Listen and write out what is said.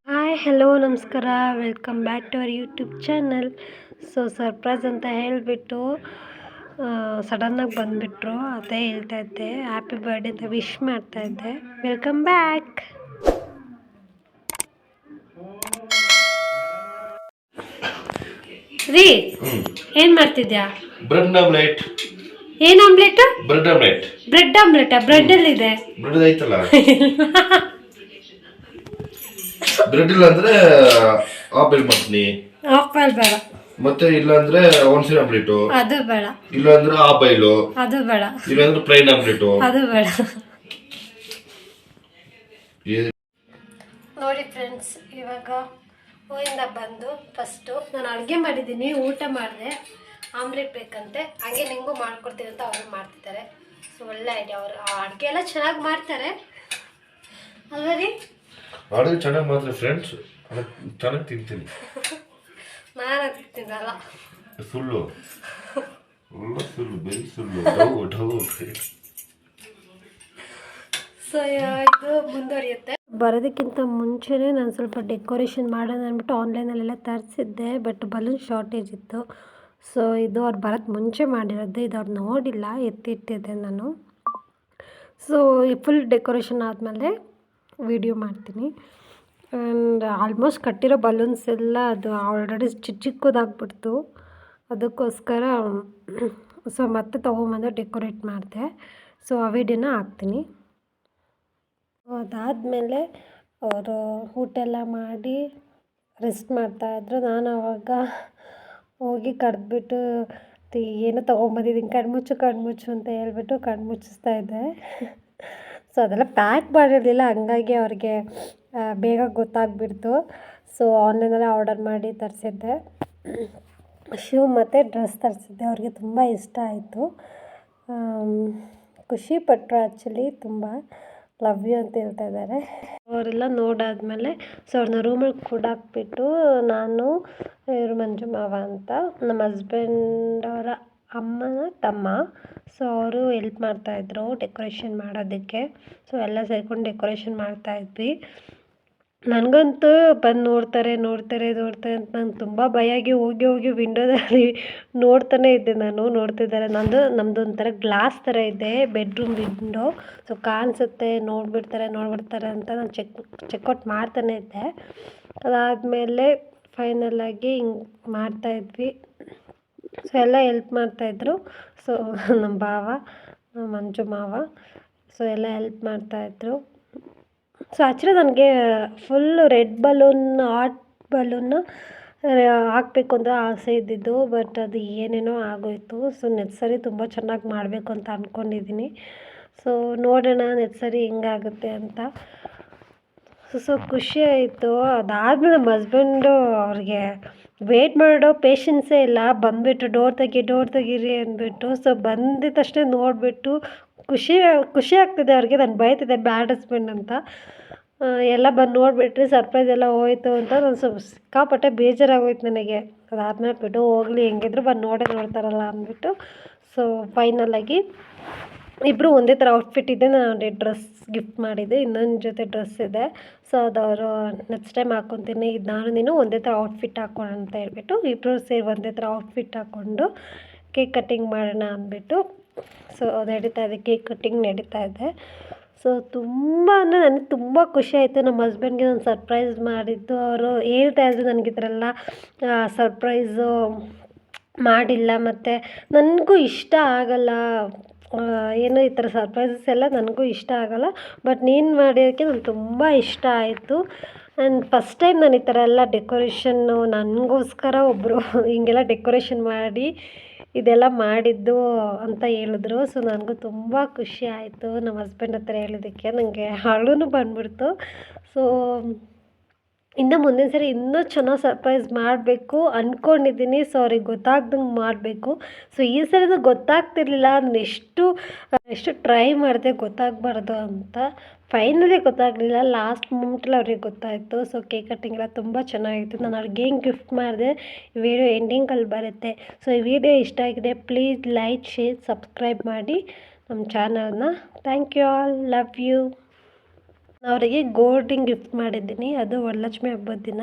Hi hello ನಮಸ್ಕಾರ, welcome back to our YouTube channel. So surprise ಅಂತ ಹೇಳಿಬಿಟ್ಟು ಸಡನ್ನಾಗಿ ಬಂದುಬಿಟ್ರು. ಅದೇ ಹೇಳ್ತಾ ಇದ್ದೆ, ಹ್ಯಾಪಿ ಬರ್ಡೇ ಅಂತ ವಿಶ್ ಮಾಡ್ತಾ ಇದ್ದೆ. Welcome back. ರೀ ಏನು ಮಾಡ್ತಿದ್ಯಾ? Bread omelette. ಏನು ಆಮ್ಲೆಟ್? Bread omelette. ಬ್ರೆಡ್ ಆಮ್ಲೆಟಾ? ಬ್ರೆಡ್ ಎಲ್ಲಿದೆ? ಬ್ರೆಡ್ ಐತಲ್ಲ. ಬ್ರೆಡ್ ಇಲ್ಲ ಅಂದ್ರೆ ಆಪಲ್ ಮಾಡ್ತೀನಿ. ಆಪಲ್ ಬೇಡ. ಮತ್ತೆ ಇಲ್ಲ ಅಂದ್ರೆ ಒನ್ಸಿನ ಆಮ್ಲೆಟ್ ಅದು ಬೇಡ. ಇಲ್ಲ ಅಂದ್ರೆ ಆಪೈಲು ಅದು ಬೇಡ. ಇಲ್ಲ ಅಂದ್ರೆ ಪ್ಲೈನ್ ಆಮ್ಲೆಟ್ ಅದು ಬೇಡ. ನೋಡಿ ಫ್ರೆಂಡ್ಸ್, ಇವಾಗ ಊರಿಂದ ಬಂದು ಫಸ್ಟು ನಾನು ಅಡುಗೆ ಮಾಡಿದ್ದೀನಿ, ಊಟ ಮಾಡಿದೆ. ಆಮ್ಲೆಟ್ ಬೇಕಂತೆ, ಹಾಗೆ ನಿಂಗೂ ಮಾಡ್ಕೊಡ್ತೀನಿ ಅಂತ ಅವರು ಮಾಡ್ತಿದ್ದಾರೆ. ಸೊ ಒಳ್ಳೆ ಐಡಿಯಾ. ಅವರು ಅಡುಗೆ ಎಲ್ಲ ಚೆನ್ನಾಗಿ ಮಾಡ್ತಾರೆ ಅಲ್ವಾ ರೀ? ಅಡುಗೆ ಚೆನ್ನಾಗಿ ಮಾಡ್ತಾರೆ ಫ್ರೆಂಡ್ಸ್, ಚೆನ್ನಾಗಿ ತಿಂತೀನಿ. ನಾನು ತಿಂತಿದ್ದಲ್ಲ, ಸುಳ್ಳು ಸುಳ್ಳು ಬರೀ ಸುಳ್ಳು. ಸೊ ಇದು ಮುಂದುವರಿಯುತ್ತೆ. ಬರೋದಕ್ಕಿಂತ ಮುಂಚೆನೇ ನಾನು ಸ್ವಲ್ಪ ಡೆಕೋರೇಷನ್ ಮಾಡೋಣ ಅಂದ್ಬಿಟ್ಟು ಆನ್ಲೈನಲ್ಲೆಲ್ಲ ತರಿಸಿದ್ದೆ, ಬಟ್ ಬಲೂನ್ ಶಾರ್ಟೇಜ್ ಇತ್ತು. ಸೊ ಇದು ಅವ್ರು ಬರೋದು ಮುಂಚೆ ಮಾಡಿರೋದು, ಇದು ಅವ್ರು ನೋಡಿಲ್ಲ, ಎತ್ತಿಟ್ಟಿದ್ದೆ ನಾನು. ಸೊ ಈ ಫುಲ್ ಡೆಕೋರೇಷನ್ ಆದಮೇಲೆ ವಿಡಿಯೋ ಮಾಡ್ತೀನಿ. ಆ್ಯಂಡ್ ಆಲ್ಮೋಸ್ಟ್ ಕಟ್ಟಿರೋ ಬಲೂನ್ಸ್ ಎಲ್ಲ ಅದು ಆಲ್ರೆಡಿ ಚಿಕ್ಕದಾಗ್ಬಿಡ್ತು. ಅದಕ್ಕೋಸ್ಕರ ಸೊ ಮತ್ತೆ ತೊಗೊಂಬಂದು ಡೆಕೋರೇಟ್ ಮಾಡಿದೆ. ಸೊ ಆ ವಿಡಿಯೋನ ಹಾಕ್ತೀನಿ. ಅದಾದಮೇಲೆ ಅವರು ಊಟ ಎಲ್ಲ ಮಾಡಿ ರೆಸ್ಟ್ ಮಾಡ್ತಾಯಿದ್ರು. ನಾನು ಆವಾಗ ಹೋಗಿ ಕರೆದ್ಬಿಟ್ಟು ಏನೋ ತೊಗೊಂಬಂದಿದ್ದೀನಿ, ಕಣ್ಮುಚ್ಚು ಅಂತ ಹೇಳ್ಬಿಟ್ಟು ಕಣ್ಮುಚ್ಚಿಸ್ತಾ ಇದ್ದೆ. ಸೊ ಅದೆಲ್ಲ ಪ್ಯಾಕ್ ಮಾಡಿರಲಿಲ್ಲ, ಹಂಗಾಗಿ ಅವ್ರಿಗೆ ಬೇಗ ಗೊತ್ತಾಗ್ಬಿಡ್ತು. ಸೊ ಆನ್ಲೈನಲ್ಲೇ ಆರ್ಡರ್ ಮಾಡಿ ತರಿಸಿದ್ದೆ. ಶೂ ಮತ್ತು ಡ್ರೆಸ್ ತರಿಸಿದ್ದೆ. ಅವ್ರಿಗೆ ತುಂಬ ಇಷ್ಟ ಆಯಿತು, ಖುಷಿಪಟ್ಟರು. ಆ್ಯಕ್ಚುಲಿ ತುಂಬ ಲವ್ ಯು ಅಂತ ಹೇಳ್ತಾ ಇದ್ದಾರೆ. ಅವರೆಲ್ಲ ನೋಡಾದ್ಮೇಲೆ ಸೊ ಅವ್ರನ್ನ ರೂಮಲ್ಲಿ ಕೂಡಾಕ್ಬಿಟ್ಟು ನಾನು, ಇವರು ಮಂಜು ಮಾವ ಅಂತ ನಮ್ಮ ಹಸ್ಬೆಂಡ್ ಅವರ ಅಮ್ಮನ ತಮ್ಮ, ಸೊ ಅವರು ಹೆಲ್ಪ್ ಮಾಡ್ತಾಯಿದ್ರು ಡೆಕೋರೇಷನ್ ಮಾಡೋದಕ್ಕೆ. ಸೊ ಎಲ್ಲ ಸೇರ್ಕೊಂಡು ಡೆಕೋರೇಷನ್ ಮಾಡ್ತಾಯಿದ್ವಿ. ನನಗಂತೂ ಬಂದು ನೋಡ್ತಾರೆ ಅಂತ ನಂಗೆ ತುಂಬ ಭಯ ಆಗಿ ಹೋಗಿ ವಿಂಡೋದಲ್ಲಿ ನೋಡ್ತಾನೆ ಇದ್ದೆ. ನೋಡ್ತಿದ್ದಾರೆ. ನಮ್ಮದು ಒಂಥರ ಗ್ಲಾಸ್ ಥರ ಇದೆ ಬೆಡ್ರೂಮ್ ವಿಂಡೋ. ಸೊ ಕಾಣಿಸುತ್ತೆ, ನೋಡ್ಬಿಡ್ತಾರೆ ಅಂತ ನಾನು ಚೆಕ್ಔಟ್ ಮಾಡ್ತಾನೆ ಇದ್ದೆ. ಅದಾದಮೇಲೆ ಫೈನಲಾಗಿ ಹಿಂಗೆ ಮಾಡ್ತಾಯಿದ್ವಿ. ಸೊ ಎಲ್ಲ ಹೆಲ್ಪ್ ಮಾಡ್ತಾಯಿದ್ರು. ಸೊ ನಮ್ಮ ಭಾವ, ಮಂಜು ಮಾವ, ಸೊ ಎಲ್ಲ ಹೆಲ್ಪ್ ಮಾಡ್ತಾಯಿದ್ರು. ಸೊ ಆ್ಯಕ್ಚುಲಿ ನನಗೆ ಫುಲ್ ರೆಡ್ ಬಲೂನ್, ಹಾಟ್ ಬಲೂನ್ನ ಹಾಕಬೇಕು ಅಂತ ಆಸೆ ಇದ್ದಿದ್ದು, ಬಟ್ ಅದು ಏನೇನೋ ಆಗೋಯಿತು. ಸೊ ನೆಕ್ಸ್ಟ್ ಸರಿ ತುಂಬ ಚೆನ್ನಾಗಿ ಮಾಡಬೇಕು ಅಂತ ಅಂದ್ಕೊಂಡಿದ್ದೀನಿ. ಸೊ ನೋಡೋಣ ನೆಕ್ಸ್ಟ್ ಸರಿ ಹೆಂಗಾಗುತ್ತೆ ಅಂತ. ಸೊ ಖುಷಿ ಆಯಿತು. ಅದಾದಮೇಲೆ ನಮ್ಮ ಹಸ್ಬೆಂಡು ಅವ್ರಿಗೆ ವೇಟ್ ಮಾಡೋ ಪೇಷನ್ಸೇ ಇಲ್ಲ, ಬಂದುಬಿಟ್ಟು ಡೋರ್ ತೆಗೀರಿ ಅಂದ್ಬಿಟ್ಟು. ಸೊ ಬಂದಿದ ತಕ್ಷಣ ನೋಡಿಬಿಟ್ಟು ಖುಷಿ ಆಗ್ತಿದೆ ಅವ್ರಿಗೆ. ನಾನು ಬೈತಿದ್ದೆ ಬ್ಯಾಡ್ ಹಸ್ಬೆಂಡ್ ಅಂತ. ಎಲ್ಲ ಬಂದು ನೋಡಿಬಿಟ್ರಿ, ಸರ್ಪ್ರೈಸ್ ಎಲ್ಲ ಹೋಯ್ತು ಅಂತ ನಾನು ಸ್ವಲ್ಪ ಸಿಕ್ಕಾಪಟ್ಟೆ ಬೇಜಾರಾಗೋಯ್ತು ನನಗೆ. ಅದಾದಮೇಲೆ ಬಿಟ್ಟು ಹೋಗಲಿ, ಹೆಂಗಿದ್ರು ಬಂದು ನೋಡ್ತಾರಲ್ಲ ಅಂದ್ಬಿಟ್ಟು. ಸೊ ಫೈನಲಾಗಿ ಇಬ್ಬರು ಒಂದೇ ಥರ ಔಟ್ಫಿಟ್ ಇದೆ. ನಾನು ಅವ್ರಿಗೆ ಡ್ರೆಸ್ ಗಿಫ್ಟ್ ಮಾಡಿದ್ದೆ, ಇನ್ನೊಂದು ಜೊತೆ ಡ್ರೆಸ್ ಇದೆ. ಸೊ ಅದು ಅವರು ನೆಕ್ಸ್ಟ್ ಟೈಮ್ ಹಾಕ್ಕೊತೀನಿ, ಇದು ನಾನು ನೀನು ಒಂದೇ ಥರ ಔಟ್ಫಿಟ್ ಹಾಕೋಣ ಅಂತ ಹೇಳ್ಬಿಟ್ಟು ಇಬ್ಬರು ಸೇರಿ ಒಂದೇ ಥರ ಔಟ್ಫಿಟ್ ಹಾಕ್ಕೊಂಡು ಕೇಕ್ ಕಟ್ಟಿಂಗ್ ಮಾಡೋಣ ಅಂದ್ಬಿಟ್ಟು. ಸೊ ನಡೀತಾ ಇದೆ, ಕೇಕ್ ಕಟ್ಟಿಂಗ್ ನಡೀತಾ ಇದೆ. ಸೊ ತುಂಬ ಅಂದರೆ ನನಗೆ ತುಂಬ ಖುಷಿ ಆಯಿತು. ನಮ್ಮ ಹಸ್ಬೆಂಡ್ಗೆ ನಾನು ಸರ್ಪ್ರೈಸ್ ಮಾಡಿದ್ದು, ಅವರು ಹೇಳ್ತಾಯಿದ್ರು ನನಗೆ ಈ ಥರ ಎಲ್ಲ ಸರ್ಪ್ರೈಸು ಮಾಡಿಲ್ಲ, ಮತ್ತು ನನಗೂ ಇಷ್ಟ ಆಗಲ್ಲ, ಏನೋ ಈ ಥರ ಸರ್ಪ್ರೈಸಸ್ ಎಲ್ಲ ನನಗೂ ಇಷ್ಟ ಆಗಲ್ಲ. ಬಟ್ ನೀನು ಮಾಡಿದ್ದಕ್ಕೆ ನನಗೆ ತುಂಬ ಇಷ್ಟ ಆಯಿತು. ಆ್ಯಂಡ್ ಫಸ್ಟ್ ಟೈಮ್ ನಾನು ಈ ಥರ ಎಲ್ಲ ಡೆಕೋರೇಷನ್ನು ನನಗೋಸ್ಕರ ಒಬ್ಬರು ಹೀಗೆಲ್ಲ ಡೆಕೋರೇಷನ್ ಮಾಡಿ ಇದೆಲ್ಲ ಮಾಡಿದ್ದು ಅಂತ ಹೇಳಿದ್ರು. ಸೊ ನನಗೂ ತುಂಬ ಖುಷಿ ಆಯಿತು ನಮ್ಮ ಹಸ್ಬೆಂಡ್ ಹತ್ರ ಹೇಳಿದ್ದಕ್ಕೆ. ನನಗೆ ಅಳುನೂ ಬಂದ್ಬಿಡ್ತು. ಸೊ ಇನ್ನು ಮುಂದಿನ ಸರಿ ಇನ್ನೂ ಚೆನ್ನಾಗಿ ಸರ್ಪ್ರೈಸ್ ಮಾಡಬೇಕು ಅಂದ್ಕೊಂಡಿದ್ದೀನಿ. ಸೊ ಅವ್ರಿಗೆ ಗೊತ್ತಾಗ್ದಂಗೆ ಮಾಡಬೇಕು. ಸೊ ಈ ಸರಿನೂ ಗೊತ್ತಾಗ್ತಿರ್ಲಿಲ್ಲ, ನಾನು ಎಷ್ಟು ಟ್ರೈ ಮಾಡಿದೆ ಗೊತ್ತಾಗಬಾರ್ದು ಅಂತ. ಫೈನಲಿ ಗೊತ್ತಾಗಲಿಲ್ಲ, ಲಾಸ್ಟ್ ಮೂಮೆಂಟಲ್ಲಿ ಅವ್ರಿಗೆ ಗೊತ್ತಾಯಿತು. ಸೊ ಕೇಕ್ ಕಟ್ಟಿಂಗ್ ಎಲ್ಲ ತುಂಬ ಚೆನ್ನಾಗಿತ್ತು. ನಾನು ಅವ್ರಿಗೆ ಏನು ಗಿಫ್ಟ್ ಮಾಡಿದೆ ವಿಡಿಯೋ ಎಂಡಿಂಗಲ್ಲಿ ಬರುತ್ತೆ. ಸೊ ಈ ವಿಡಿಯೋ ಇಷ್ಟ ಆಗಿದೆ, ಪ್ಲೀಸ್ ಲೈಕ್, ಶೇರ್, ಸಬ್ಸ್ಕ್ರೈಬ್ ಮಾಡಿ ನಮ್ಮ ಚಾನಲ್ನ. Thank you all, love you. ಅವರಿಗೆ ಗೋಲ್ಡ್ ರಿಂಗ್ ಗಿಫ್ಟ್ ಮಾಡಿದ್ದೀನಿ, ಅದು ವರಲಕ್ಷ್ಮಿ ಹಬ್ಬದ ದಿನ.